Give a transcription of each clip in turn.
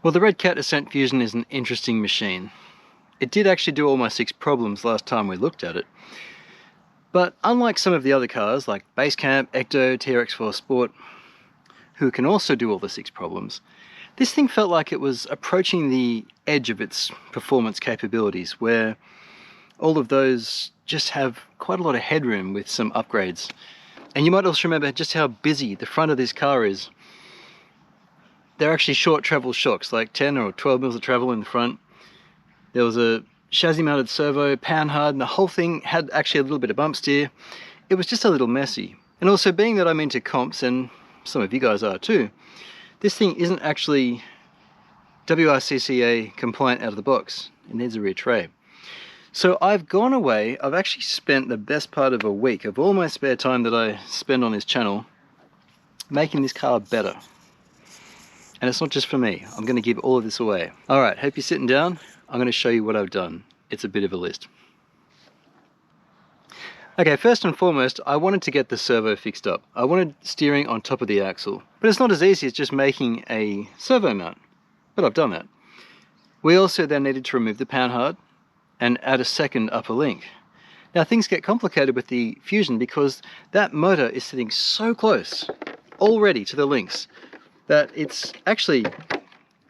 Well, the Redcat Ascent Fusion is an interesting machine. It did actually do all my 6 problems last time we looked at it. But unlike some of the other cars like Basecamp, Ecto, TRX4 Sport, who can also do all the 6 problems, this thing felt like it was approaching the edge of its performance capabilities, where all of those just have quite a lot of headroom with some upgrades. And you might also remember just how busy the front of this car is. They're actually short travel shocks, like 10 or 12 mils of travel in the front. There was a chassis mounted servo, pan hard, and the whole thing had actually a little bit of bump steer. It was just a little messy. And also, being that I'm into comps, and some of you guys are too, this thing isn't actually WRCCA compliant out of the box. It needs a rear tray. So I've gone away, I've actually spent the best part of a week of all my spare time that I spend on this channel making this car better. And it's not just for me, I'm going to give all of this away. Alright, hope you're sitting down. I'm going to show you what I've done. It's a bit of a list. Okay, first and foremost, I wanted to get the servo fixed up. I wanted steering on top of the axle. But it's not as easy as just making a servo mount. But I've done that. We also then needed to remove the panhard and add a second upper link. Now things get complicated with the Fusion because that motor is sitting so close already to the links that it's actually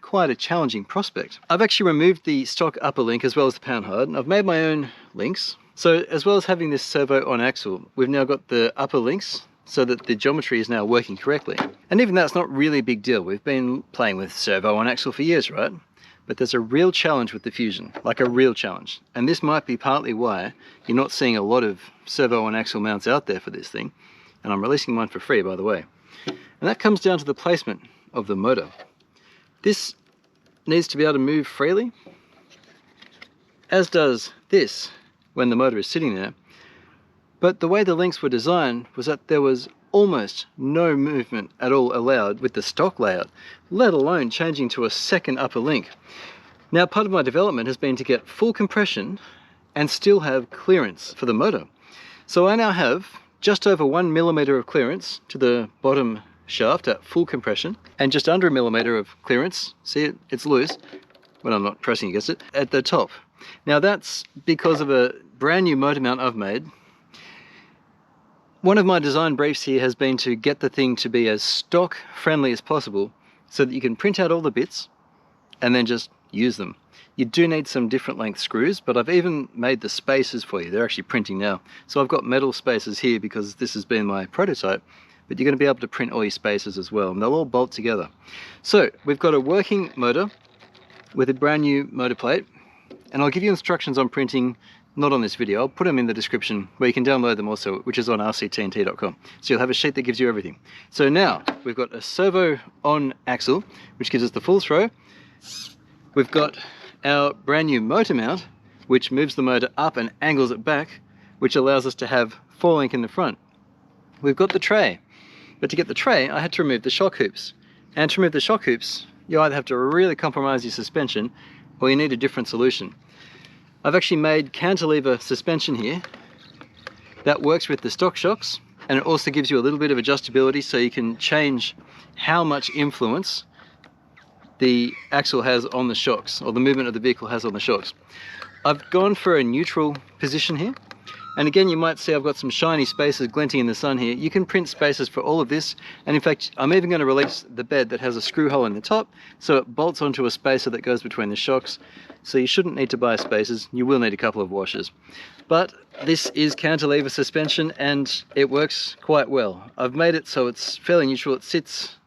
quite a challenging prospect. I've actually removed the stock upper link as well as the panhard, and I've made my own links. So as well as having this servo on axle, we've now got the upper links so that the geometry is now working correctly. And even that's not really a big deal. We've been playing with servo on axle for years, right? But there's a real challenge with the Fusion, like a real challenge. And this might be partly why you're not seeing a lot of servo on axle mounts out there for this thing. And I'm releasing mine for free, by the way. And that comes down to the placement of the motor. This needs to be able to move freely, as does this when the motor is sitting there. But the way the links were designed was that there was almost no movement at all allowed with the stock layout, let alone changing to a second upper link. Now, part of my development has been to get full compression and still have clearance for the motor. So I now have just over 1 millimeter of clearance to the bottom shaft at full compression, and just under 1 millimeter of clearance, see it, it's loose when I'm not pressing against it, at the top. Now that's because of a brand new motor mount I've made. One of my design briefs here has been to get the thing to be as stock friendly as possible so that you can print out all the bits and then just use them. You do need some different length screws, but I've even made the spacers for you. They're actually printing now. So I've got metal spacers here because this has been my prototype, but you're going to be able to print all your spacers as well, and they'll all bolt together. So we've got a working motor with a brand new motor plate, and I'll give you instructions on printing, not on this video. I'll put them in the description where you can download them also, which is on RC-TNT.com. So you'll have a sheet that gives you everything. So now we've got a servo on axle, which gives us the full throw. We've got our brand new motor mount, which moves the motor up and angles it back, which allows us to have 4-link in the front. We've got the tray. But to get the tray, I had to remove the shock hoops. And to remove the shock hoops, you either have to really compromise your suspension, or you need a different solution. I've actually made cantilever suspension here that works with the stock shocks, and it also gives you a little bit of adjustability so you can change how much influence the axle has on the shocks, or the movement of the vehicle has on the shocks. I've gone for a neutral position here. And again, you might see I've got some shiny spacers glinting in the sun here. You can print spacers for all of this. And in fact, I'm even going to release the bed that has a screw hole in the top, so it bolts onto a spacer that goes between the shocks. So you shouldn't need to buy spacers. You will need a couple of washers. But this is cantilever suspension and it works quite well. I've made it so it's fairly neutral. It sits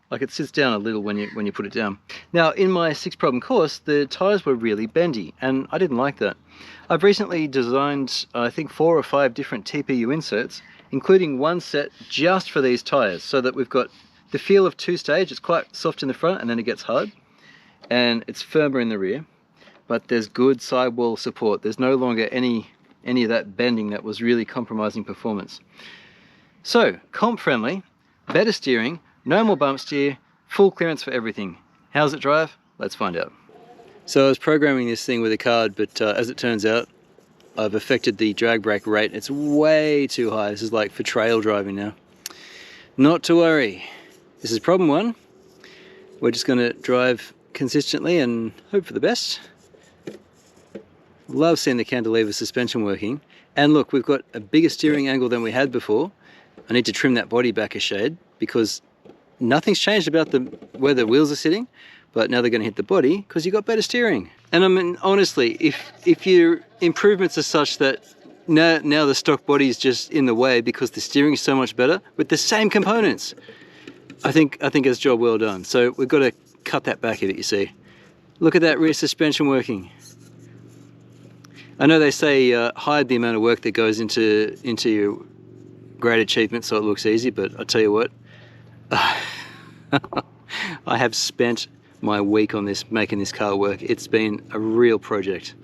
down a little when you put it down. Now, in my 6-problem course, the tires were really bendy, and I didn't like that. I've recently designed, I think, 4 or 5 different TPU inserts, including one set just for these tires, so that we've got the feel of 2-stage. It's quite soft in the front, and then it gets hard, and it's firmer in the rear, but there's good sidewall support. There's no longer any of that bending that was really compromising performance. So, comp-friendly, better steering, no more bump steer, full clearance for everything. How's it drive? Let's find out. So I was programming this thing with a card, but as it turns out, I've affected the drag brake rate. It's way too high. This is like for trail driving now. Not to worry. This is problem 1. We're just going to drive consistently and hope for the best. Love seeing the cantilever suspension working. And look, we've got a bigger steering angle than we had before. I need to trim that body back a shade because nothing's changed about where the wheels are sitting, but now they're going to hit the body because you've got better steering. And I mean, honestly, if your improvements are such that now the stock body is just in the way because the steering is so much better with the same components, I think it's a job well done. So we've got to cut that back a bit, you see. Look at that rear suspension working. I know they say hide the amount of work that goes into your great achievement so it looks easy, but I tell you what, I have spent my week on this, making this car work. It's been a real project,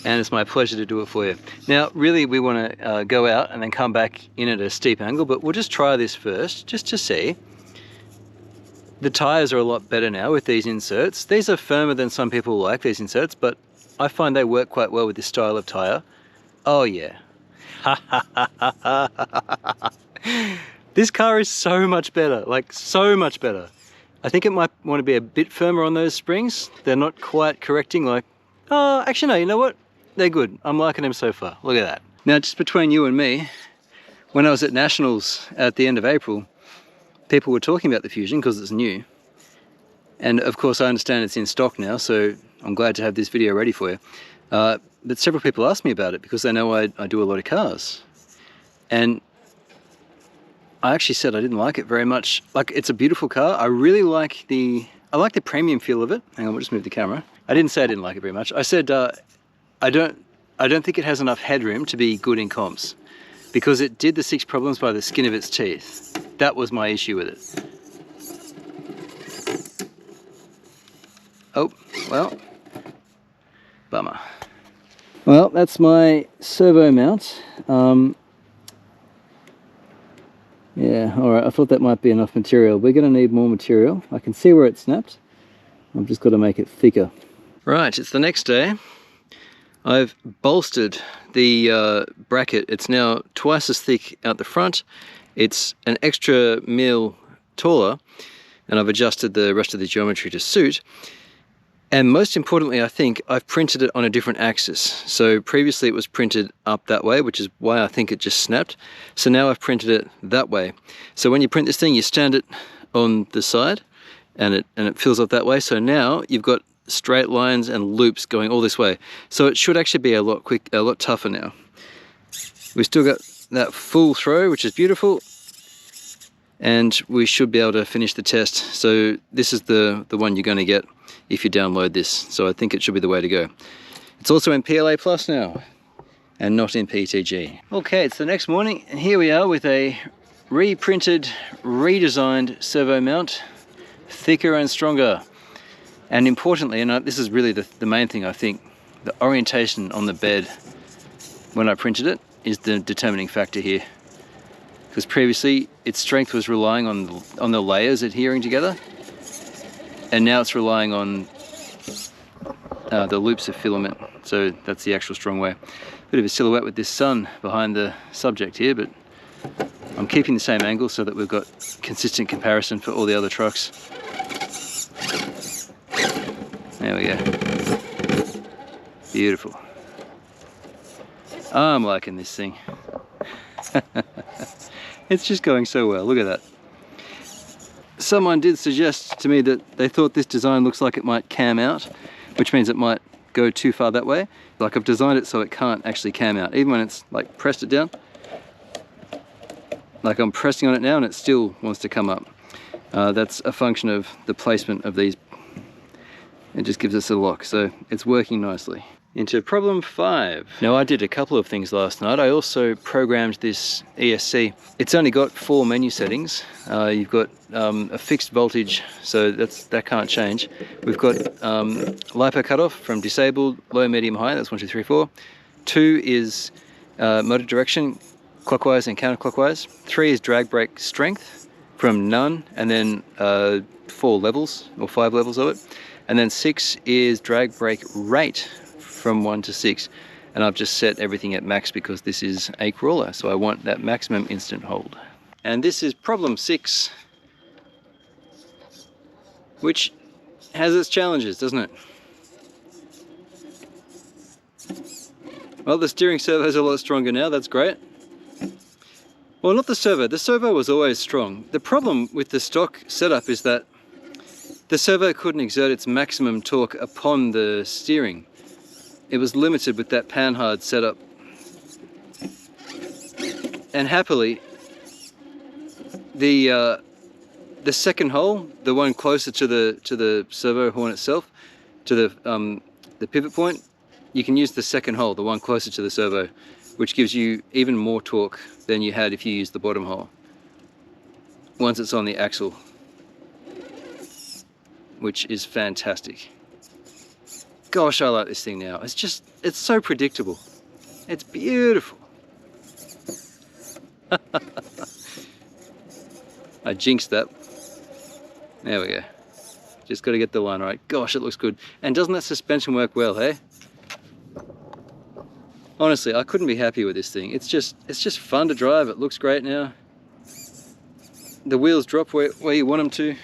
and it's my pleasure to do it for you. Now, really, we want to go out and then come back in at a steep angle, but we'll just try this first, just to see. The tires are a lot better now with these inserts. These are firmer than some people like, these inserts, but I find they work quite well with this style of tire. Oh yeah. This car is so much better, like so much better. I think it might want to be a bit firmer on those springs. They're not quite correcting, like, oh, actually no, you know what? They're good. I'm liking them so far. Look at that. Now, just between you and me, when I was at Nationals at the end of April, people were talking about the Fusion because it's new. And of course, I understand it's in stock now, so I'm glad to have this video ready for you. But several people asked me about it because they know I do a lot of cars. And I actually said I didn't like it very much. Like, it's a beautiful car. I really like the premium feel of it. Hang on, we'll just move the camera. I didn't say I didn't like it very much. I said I don't think it has enough headroom to be good in comps because it did the 6 problems by the skin of its teeth. That was my issue with it. Oh, well, bummer. Well, that's my servo mount. Yeah, all right, I thought that might be enough material. We're going to need more material. I can see where it snapped. I've just got to make it thicker. Right, it's the next day. I've bolstered the bracket. It's now twice as thick out the front. It's an extra mil taller, and I've adjusted the rest of the geometry to suit. And most importantly, I think I've printed it on a different axis. So previously it was printed up that way, which is why I think it just snapped. So now I've printed it that way. So when you print this thing, you stand it on the side and it fills up that way. So now you've got straight lines and loops going all this way. So it should actually be a lot tougher now. We've still got that full throw, which is beautiful. And we should be able to finish the test. So this is the one you're going to get if you download this. So I think it should be the way to go. It's also in PLA Plus now and not in PTG. Okay, it's the next morning and here we are with a reprinted, redesigned servo mount, thicker and stronger. And importantly, and this is really the main thing, I think, the orientation on the bed when I printed it is the determining factor here. Because previously its strength was relying on the layers adhering together, and now it's relying on the loops of filament. So that's the actual strong way. Bit of a silhouette with this sun behind the subject here, but I'm keeping the same angle so that we've got consistent comparison for all the other trucks. There we go. Beautiful. I'm liking this thing. It's just going so well. Look at that. Someone did suggest to me that they thought this design looks like it might cam out, which means it might go too far that way. Like, I've designed it so it can't actually cam out, even when it's like pressed it down. Like, I'm pressing on it now and it still wants to come up. That's a function of the placement of these. It just gives us a lock, so it's working nicely. Into problem 5. Now, I did a couple of things last night. I also programmed this ESC. It's only got 4 menu settings. You've got a fixed voltage, so that can't change. We've got LiPo cutoff from disabled, low, medium, high. That's 1, 2, 3, 4. 2 is motor direction, clockwise and counterclockwise. 3 is drag brake strength from none, and then 4 levels or 5 levels of it. And then 6 is drag brake rate from 1 to 6, and I've just set everything at max because this is a crawler, so I want that maximum instant hold. And this is problem 6, which has its challenges, doesn't it? Well, the steering servo is a lot stronger now, that's great. Well, not the servo was always strong. The problem with the stock setup is that the servo couldn't exert its maximum torque upon the steering. It was limited with that panhard setup. And happily, the second hole, the one closer to the servo horn itself, to the pivot point, you can use the second hole, the one closer to the servo, which gives you even more torque than you had if you used the bottom hole once it's on the axle, which is fantastic. Gosh, I like this thing now. It's so predictable. It's beautiful. I jinxed that. There we go. Just got to get the line right. Gosh, it looks good. And doesn't that suspension work well, hey? Honestly, I couldn't be happy with this thing. It's just fun to drive. It looks great now. The wheels drop where you want them to.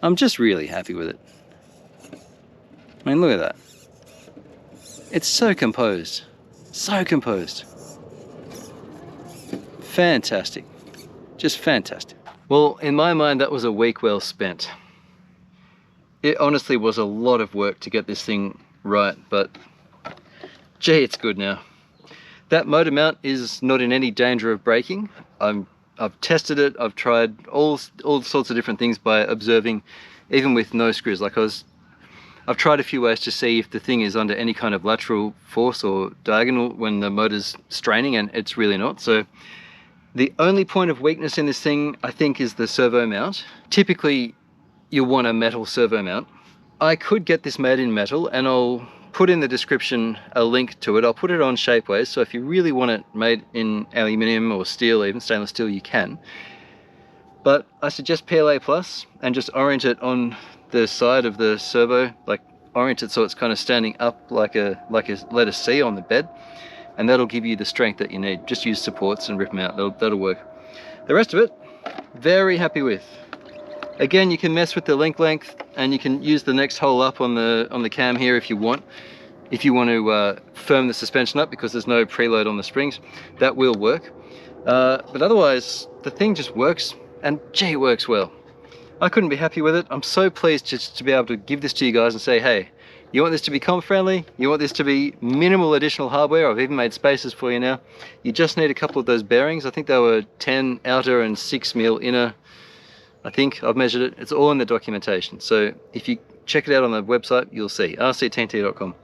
I'm just really happy with it. I mean, look at that. It's so composed. So composed. Fantastic. Just fantastic. Well, in my mind, that was a week well spent. It honestly was a lot of work to get this thing right, but gee, it's good now. That motor mount is not in any danger of breaking. I've tested it. I've tried all sorts of different things by observing, even with no screws. I've tried a few ways to see if the thing is under any kind of lateral force or diagonal when the motor's straining, and it's really not. So the only point of weakness in this thing, I think, is the servo mount. Typically, you'll want a metal servo mount. I could get this made in metal, and I'll put in the description a link to it. I'll put it on Shapeways, so if you really want it made in aluminium or steel, even stainless steel, you can. But I suggest PLA Plus and just orient it on the side of the servo, like orient it so it's kind of standing up like a letter C on the bed, and that'll give you the strength that you need. Just use supports and rip them out, that'll work. The rest of it, very happy with. Again, you can mess with the length, and you can use the next hole up on the cam here if you want. If you want to firm the suspension up, because there's no preload on the springs, that will work. But otherwise, the thing just works, and gee, it works well. I couldn't be happy with it. I'm so pleased just to be able to give this to you guys and say, hey, you want this to be comp friendly? You want this to be minimal additional hardware? I've even made spaces for you now. You just need a couple of those bearings. I think they were 10 outer and 6 mil inner. I think I've measured it. It's all in the documentation. So if you check it out on the website, you'll see, RC-TNT.com.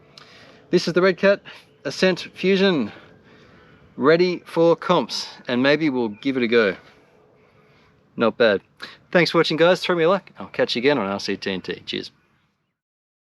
This is the Redcat Ascent Fusion, ready for comps, and maybe we'll give it a go. Not bad. Thanks for watching, guys. Throw me a like. I'll catch you again on RC-TNT. Cheers.